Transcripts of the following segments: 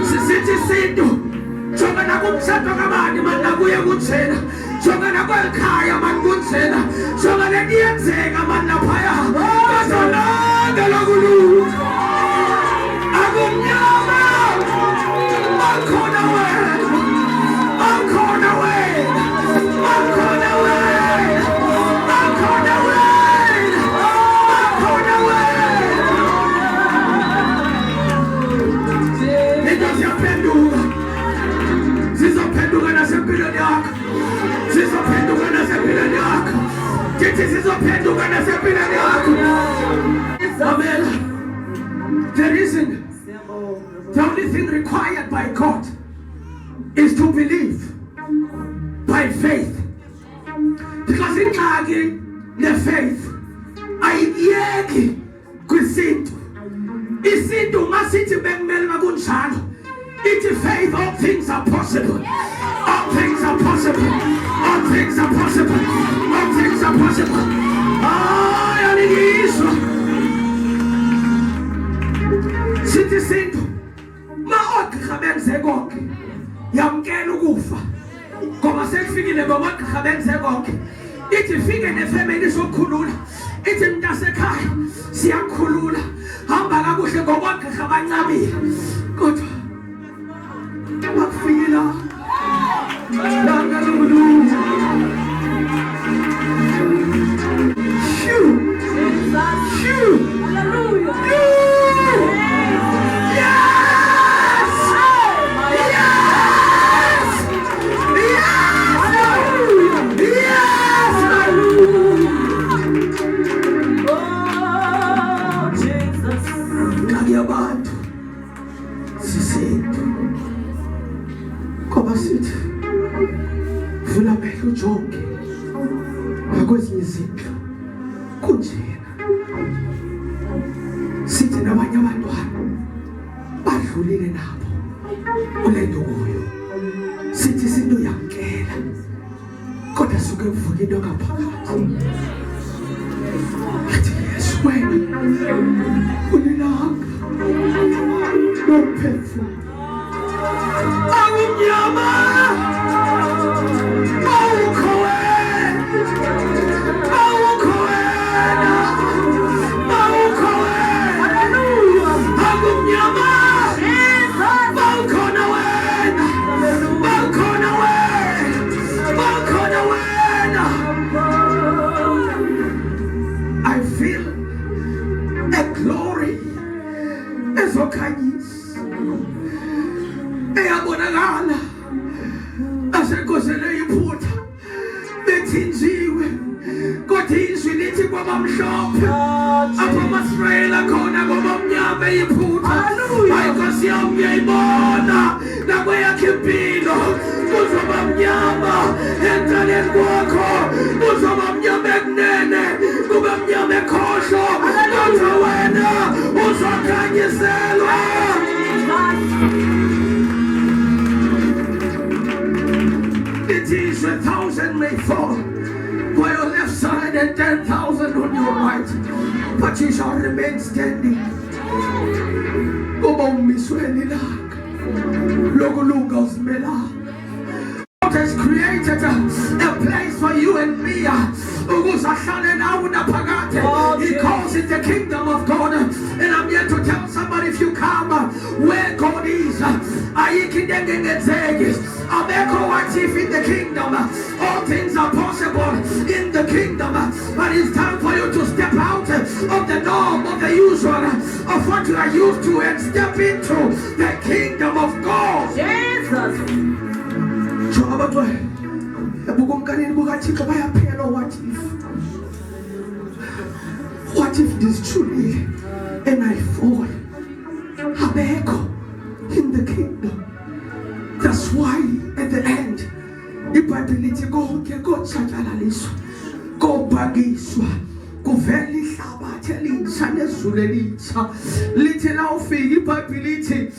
Sisithi sintu jongana kumshado kabani manje kuye kuthena jongana kwekhaya manje kunthena jongana kuyenzeka manje laphaya bazonanga lokulu akunyama akhona wena akhona wena akhona wena akhona wena akhona wena into ziyaphenduka zizophenduka nasempilweni yakho zizophenduka nasempilweni yakho ndithi zizophenduka nasempilweni yakho. Amen. The only thing required by God is to believe by faith. Because in Nagi, the faith, ayiyeki kwisintu. Isintu masithi bekumele makunjalo. It's faith, all things are possible. All things are possible. All things are possible. All things are possible. Ayalingizwa. Sithi sintu ma-ogqirha benze konke yamkela ukufa ngoba sekufikile ngomagqirha benze konke ithi fike nefamily sokukhulula ithi mntasekhaya siyakhulula hamba kakuhle ngomagqirha bancamile kodwa bakufike la nangalunguluza ujonge ngakwezinye izinto kunjena sithi nabanye abantwana badlulile nabo ulento kuyo sithi isinto yamkela kodwa suke kuvuka into ngaphakathi athi Yesu wena ulilanga nophefumula akunyama eyabonakala asekosele iphutha bethinjiwe kodwa izwi lithi kwabamhlophe apho amasirayeli akhona kwabamnyama iphutha ayinkosi yami uyayibona nakweyakho impilo kuzoba mnyama entaleni kwakho kuzoba mnyama ekunene kube mnyama ekhohlo kodwa wena uzokhanyiselwa. It is 1,000 may fall by your left side and 10,000 on your right, but you shall remain standing. God has created a place for you and me. He calls it the kingdom of God. And I'm here to tell somebody, if you come where God is, what if in the kingdom all things are possible in the kingdom, but it's time for you to step out of the norm, of the usual, of what you are used to, and step into the kingdom of God. Jesus. What if this truly and I fall in the kingdom? That's why at the end ibhayibheli go bagiswa kuvela ihlabathi elisha nezulu elisha lithi la ufika ibhayibheli lithi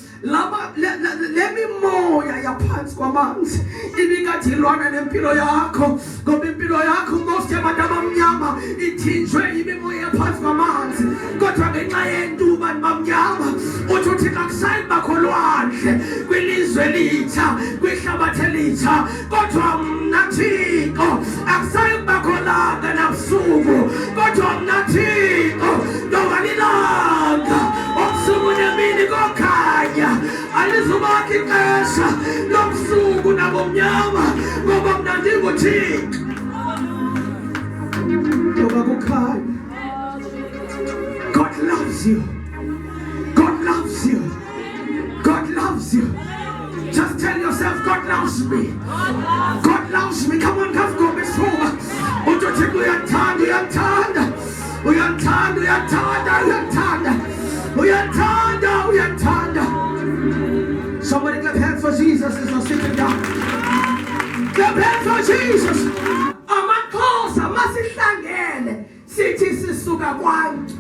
le mimoya yaphansi kwamanzi ibikade ilwana nempilo yakho, ngoba impilo yakho most yabantu abamnyama ithinjwe imimoya yaphansi kwamanzi. Kodwa ngenxa yentuba abamnyama uthi uThixo akusayi bakho lwandle kwilizwe elitsha, kwihlabathi elitsha, kodwa mna Thixo akusayi bakho langa nabusuku, kodwa mna Thixo ndobalilanga obusuku nemini kokhanya, alizubakho ixesha lobusuku nabomnyama, ngoba mna ndinguThixo ngoba kukhanya. God loves you. God loves you. God loves you. Just tell yourself, God loves me. God loves me. Come on, let's go, Miss Hova. Utothixo uyathanda, uyathanda, uyathanda, uyathanda, uyathanda, uyathanda, uyathanda. Somebody clap hands for Jesus as you're sitting down. Clap hands for Jesus. Amakhosa masihlangene sithi sisuka kwantu.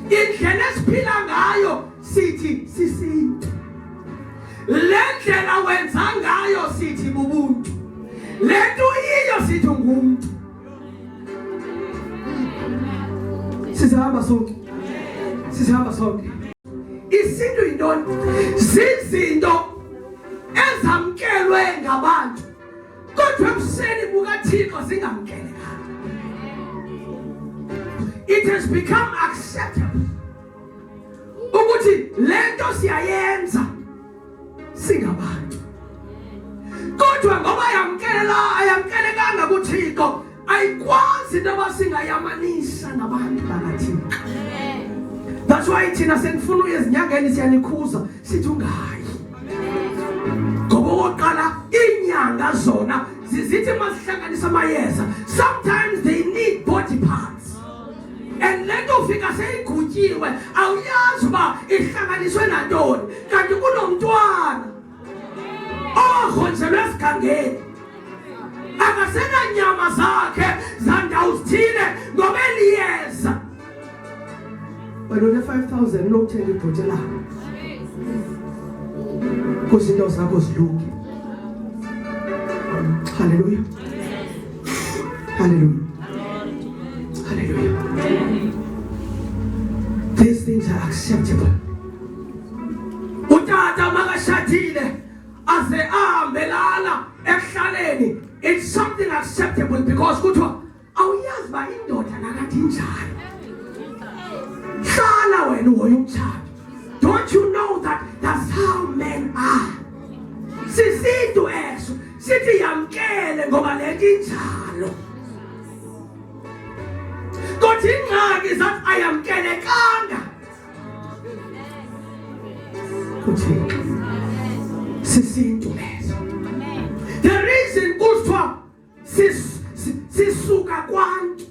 Indlela esiphila ngayo sithi sisintu. Le ndlela wenza ngayo sithi bubuntu. Le nto yiyo sithi ngumuntu. Sizahamba sonke. Sizahamba sonke. Isintu yintoni? Zizinto ezamkelwe ngabantu, kodwa ebusweni bukaThixo zingamkelekanga. It has become acceptable ukuthi lento siyayenza singabantu, kodwa ngoba ayamkelekanga kuThixo ayikwazi into abasingayamanisa nabantu bakaThixo. That's why thina senifuna uyezinyangeni siyanikhuza sithi ungayi, ngoba oqala inyanga zona zithi masihlanganisa amayeza, sometimes they need body parts. And lento ufika seyigutyiwe awuyazi uba ihlanganiswe nantoni, kanti kunomntwana ogrunjelwe esigangeni akasenanyama zakhe zandawo zithile ngoba eliyeza. Wena une-5,000 lokuthenga ibhothe lakho kuzinto zakho zilunge. Hallelujah. Hallelujah. Hallelujah. These things are acceptable. Utata makashadile aze ahambelana ekuhlaleni, it's something acceptable because kuthiwa awuyazi uba indoda nakathi injani. Hlala wena uhoye umtshato. Don't you know that that's how men are? Sisintu eso sithi yamkele ngoba lento injalo. Kodwa ingxaki zathi ayamkelekanga kuThixo. Sisintu eso. The reason kuthiwa sisuka kwantu,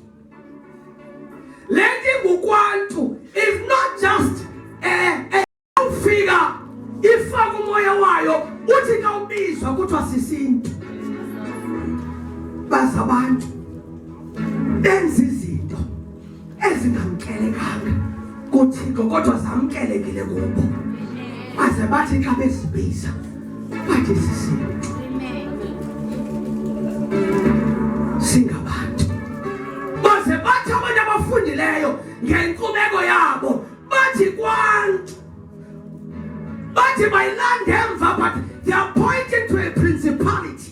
lento ingukwantu is not just ufika ifaka umoya wayo uthi ka ubizwa kuthiwa sisintu. Baza abantu benza izinto ezingamkelekanga kuThixo kodwa zamkelekile kubo, baze bathi xa bezibiza bathi sisintu. Singabantu baze bathi abantu abafundileyo ngenkcubeko yabo bathi kwantu, bathi bayilanda emva, but they are pointing to a principality.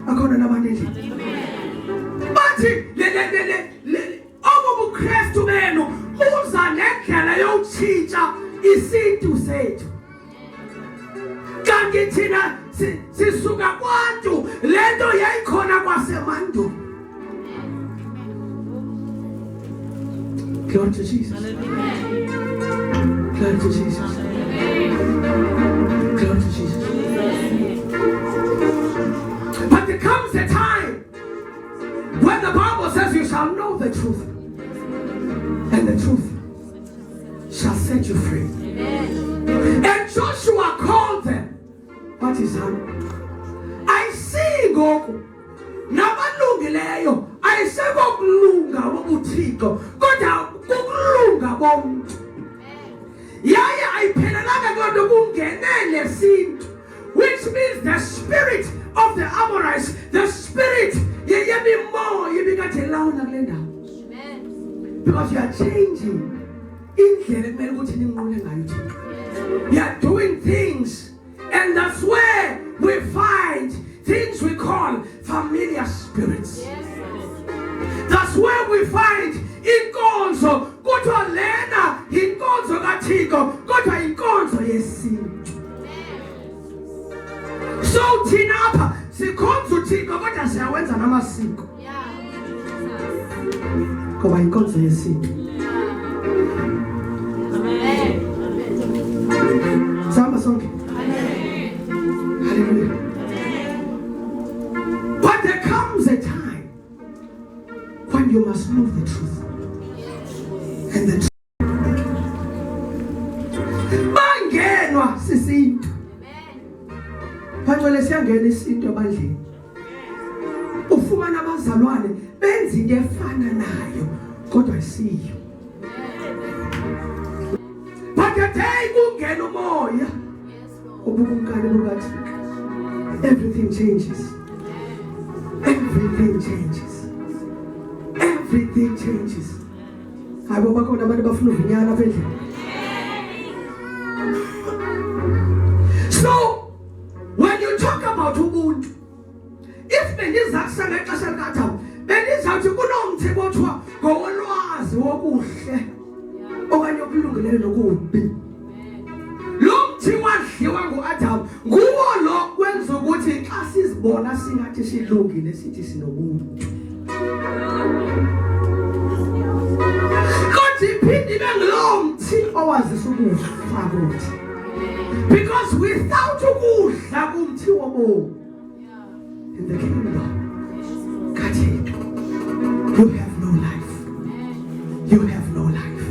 Akhona nabantu endlini bathi obuKristu benu buza nendlela yokutshintsha isintu sethu, kanti thina sisuka kwantu lento yayikhona kwasemandulo. Glory to Jesus. Glory to Jesus. Glory to Jesus. But there comes a time when the Bible says you shall know the truth, and the truth shall set you free. And Joshua called them. What is that? I see ngoku nabalungileyo ayisekokulunga bobuThixo kodwa kukulunga bomuntu. Yaye ayiphelelanga ingenele sintu, which means the spirit of the Amorites, the spirit because you are changing you are doing things, and that's where we find things we call familiar spirits. That's where we find inkonzo kuthiwa lena inkonzo kaThixo kodwa inkonzo yesintu. So thina apha sikhonza uThixo kodwa siyawenza namasiko ngoba inkonzo yesintu. Samba sonke. Hallelujah. But there comes a time when you must know the truth. And the truth. Bangenwa sisintu. Bangcwele siyangena isintu abadleni. Ufumana abazalwane benza into efana nayo kodwa isiyo. But the day kungena umoya obubunkani bukathi everything changes. Everything changes. Everything changes. Hayibo bakhona abantu bafuna uvinyana apha endlini. So when you talk about ubuntu, if bendizakusa ngexesha likaThabo bendizawuthi kunomthetho othiwa ngowolwazi wokuhle okanye okulungileyo nokubi. Lo mthi wadliwa nguAdam nguwo lo kwenza ukuthi xa sizibona singathi silungile sithi sinobuntu. Kodwa iphinde ibe ngulo mthi owazisa ukufa kuthi. Because without ukudla kumthi wobomi in the kingdom, kaThixo, you have no life. You have no life.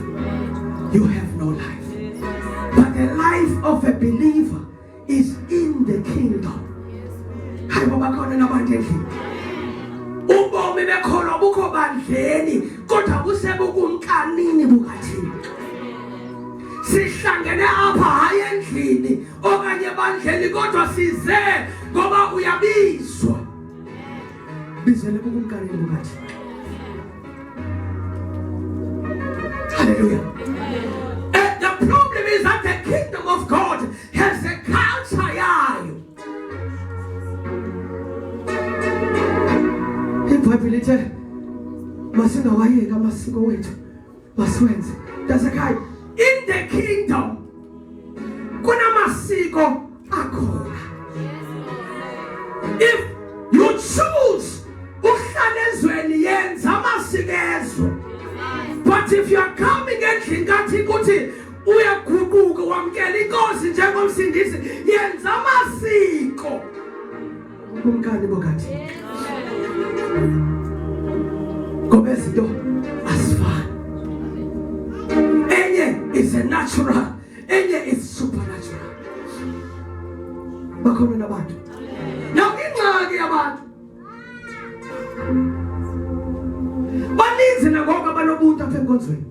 You have no life. But the life of a believer is in the kingdom. Hayibo bakhona nabantu endlini. Ubomi bekhona bukho bandleni kodwa busebukunkanini bukaThixo. Sihlangene apha hayi endlini okanye bandleni kodwa size ngoba uyabizwa. Bizele bukunkanini bukaThixo. Hallelujah. The problem is that the kingdom of God has a culture yayo. iBhayibheli lithi masingawayeka amasiko wethu masiwenze. Dasekhaya in the kingdom kunamasiko akhona. If you choose uhlala ezweni yenza amasiko ezwe. But if you are coming endlini kaThixo uthi uyaguquka wamkela inkosi njengomsindisi yenza amasiko kumkani bokaThixo. Ngoba izinto asifani. Enye is a natural, enye is supernatural. Bakhona nabantu. Now ingxaki yabantu baninzi nangoku abanobuntu apha enkonzweni.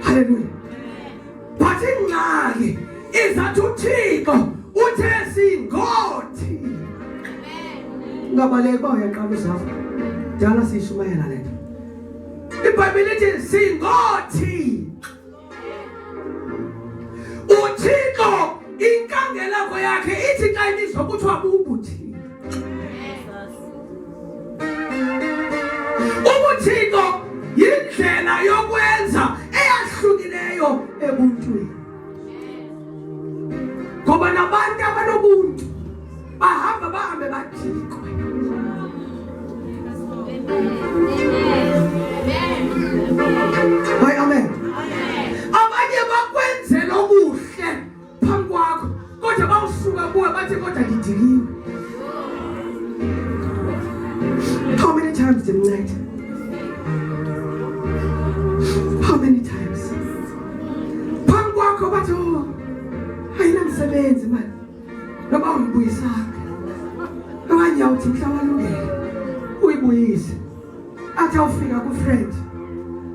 Hallelujah. But ingxaki izathi uThixo uthe singothi. Ngabaleka uba uyaqala uzafa. Dala siyishumayela le nto. iBhayibheli lithi singothi. uThixo inkangeleko yakhe ithi xa ilizwa kuthiwa bubuthi. ubuthixo yindlela yokwenza eyahlukileyo ebuntwini. Ngoba nabantu abanobuntu bahambe bathixwe. Hayi amen. Abanye bakwenzela obuhle phambi kwakho kodwa bawusuka kuwe bathi kodwa ngidiliwe. How many times did we night? How many times? Phambi kwakho bathi ayinamsebenzi manje. Noba uyibuyisanga. Abanye awuthi mhlawumbe uyibuyise. Athi awufika ku-friend.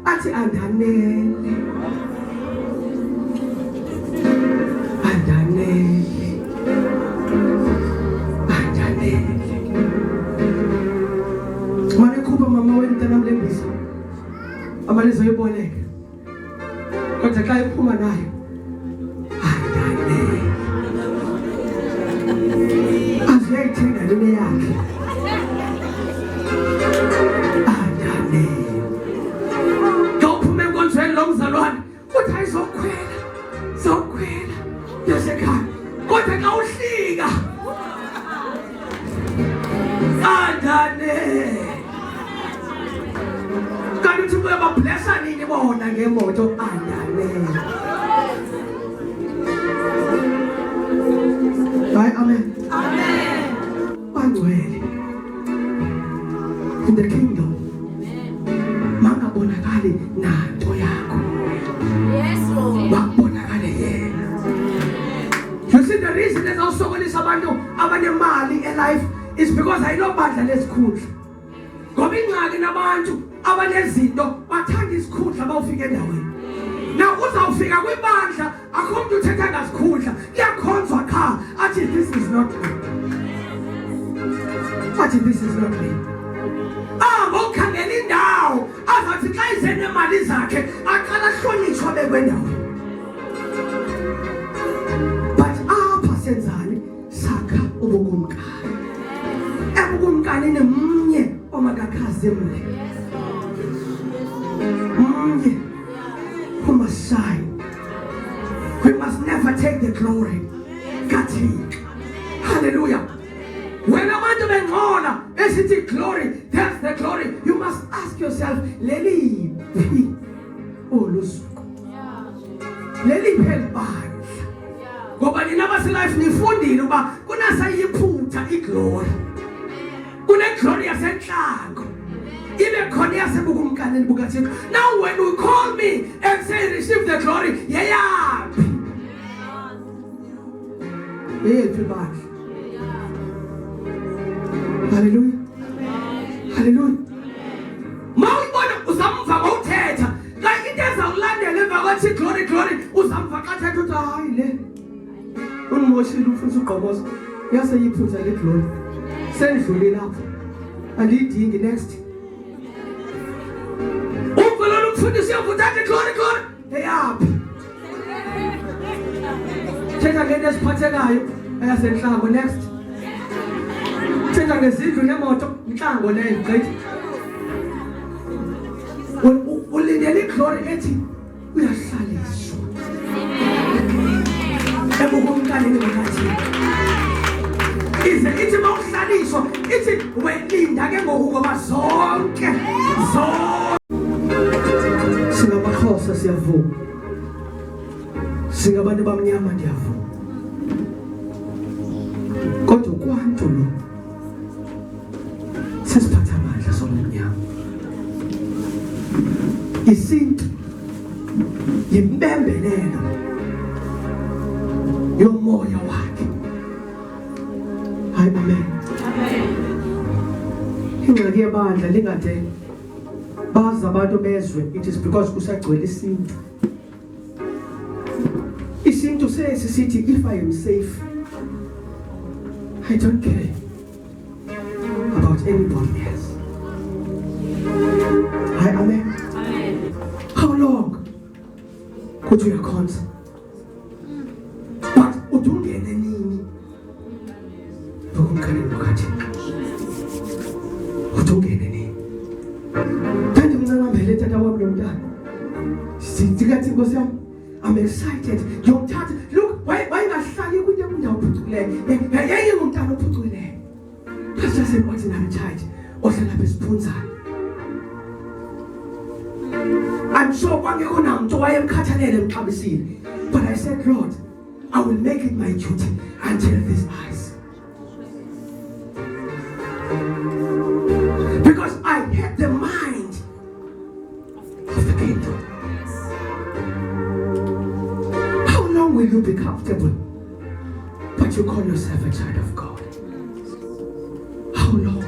Athi andanele. Andanele. amalizo iboleke kodwa xa iphuma nayo aziyayithenga lene yakhe ngophume enkonzweni lo mzalwane uthi ayizokhwela yasekhaya kodwa xa uhlika andane kanti uthi uyabablessa nini bona ngemoto andane hayi amen bangcwele in the kingdom mangabonakali nanto yakho babonakale yena. You see the reason ezosokolisa abantu abanemali elife is because ayinobandla lesikhundla ngoba ingxaki nabantu abanezinto bathanda isikhundla bawufika endaweni. Now uzawufika kwibandla akho umuntu uthetha ngasikhundla kuyakhonzwa qha athi this is not me. Athi this is not me. Ngokukhangela indawo azathi xa izenemali zakhe aqala hlonitshwa bekwendawo. But apha senzani sakha ubukumkani. Ebukumkani nemnye omakakhaze mle. Who must shine. We must never take the glory. Kathik. Hallelujah. When a man bengona esithi glory, that's the glory. You must ask yourself, leli olusuku. Leli phela. Ngoba nina basilife nifundile uba kunasayiphutha iglory. Kune glory yasenhlako. Now when you call me and say receive the glory, yeah. Hallelujah. Hallelujah. Mawubona uzamva ngothetha. Like it is awulandele emva kwathi glory glory uzamva xa thetha uthi hayi le. Unimoshile ufuna ugqoboza. Yaseyiphutha le glory. Sendlule lapho. Andidingi next. Ufundise ukuthatha glory glory. Eyaphi? Thetha ngento esiphathekayo eyasenhlango next. Thetha ngezindlu nemoto inhlango leyo gqithi. Ulindele iglory ethi uyahlaliswa. Ebukumkanini ngathi. Ize ithi mawuhlaliswa ithi welinda ke ngokuba zonke. Singamakhosa siyavuma. Singabantu bamnyama ndiyavuma. Kodwa kwantu lo sesiphatha amandla somnyama. Isintu yimbembelelo yomoya wakhe. Hayi amen. Ingxaki yebandla lingade baza abantu bezwe it is because kusagcwele isintu. Isintu sesithi if I am safe I don't care about anybody else. Hi, amen. How long could you account? But udungene nini? Bukumkani bukathi. Udungene nini? Tandi mncamambele tata wami lomntana. Sithikathi Nkosi yami. I'm excited. Yomthatha. Look, why ngahlali kwinto endawo uphucukileyo. Yeye ngumntana ophucukileyo. That's just an ordinary child. Ohlala besiphunzana. I'm sure kwangekho namuntu wayemkhathalele emxabisile. But I said, Lord, I will make it my duty until these eyes. Because I had the mind of the kingdom. How long will you be comfortable, but you call yourself a child of God? How long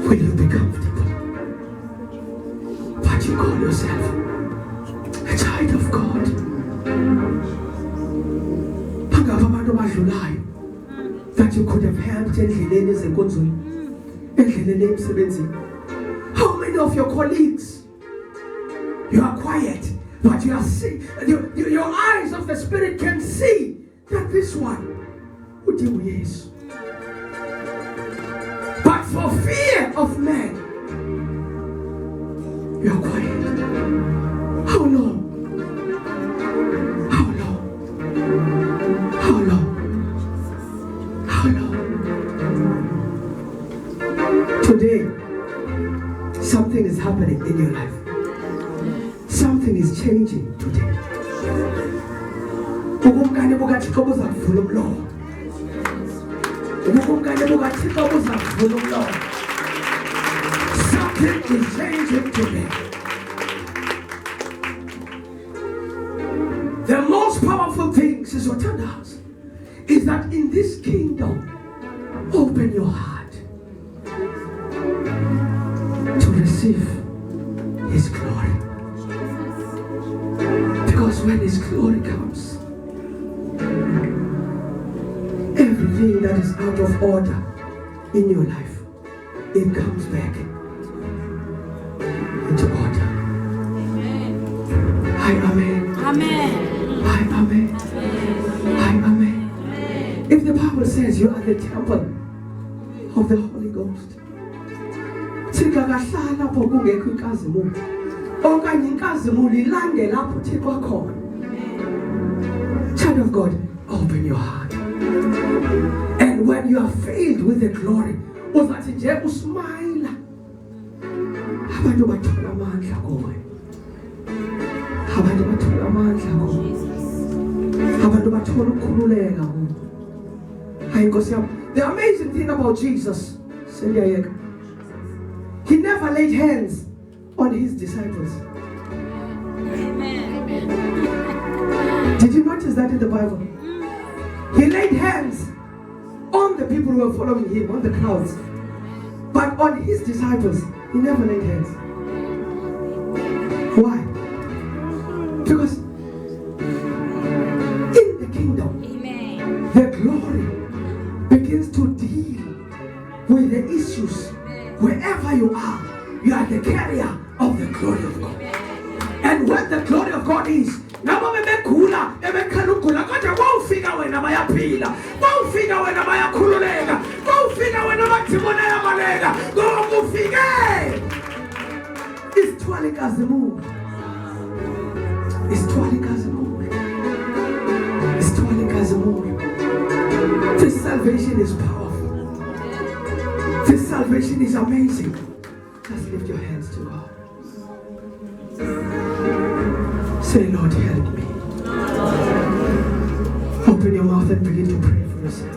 will you be comfortable, but you call yourself a child of God? That you could have helped endleleni ezenkonzweni, endleleni emsebenzini. How many of your colleagues You are quiet, but you are see. Your eyes of the spirit can see that this one would do yes. But for fear of man, you are quiet. How long? How long? How long? How long? Today, something is happening in your life. Something is changing today. Ubungane bukaThixo buzavula umlomo. Ubungane bukaThixo buzavula umlomo. Something is changing today. The most powerful thing, Sister Tandas, is that in this kingdom, open your heart to receive His glory. Because when His glory comes, everything that is out of order in your life, it comes back into order. Hi, amen. Amen. Hi, amen. Hi, amen. If the Bible says you are the temple of the Holy Ghost, singakahlala lapho kungekho inkazimulo okanye inkazimulo ilande lapho Thixo khona. Child of God, open your heart. And when you are filled with the glory, uzathi nje usmile, abantu bathola amandla kuwe. Abantu bathola amandla kuwe. Abantu bathola ukukhululeka kuwe. Hayi Nkosi yami, the amazing thing about Jesus, He never laid hands on His disciples. Amen. Did you notice that in the Bible? He laid hands on the people who were following Him, on the crowds. But on His disciples, He never laid hands. Why? Because in the kingdom, Amen. the glory begins to deal with the issues. Wherever you are the carrier of the glory of God. And what the glory of God is, nabo bebegula bebekhalugula kodwa kwawufika wena bayaphila, kwawufika wena bayakhululeka, kwawufika wena bathimona yabaleka, ngoba ufike isithwala inkazimulo, isithwala inkazimulo, isithwala inkazimulo. This salvation is powerful. This salvation is amazing. Just lift your hands to God. Say, Lord, help me. Open your mouth and begin to pray for yourself.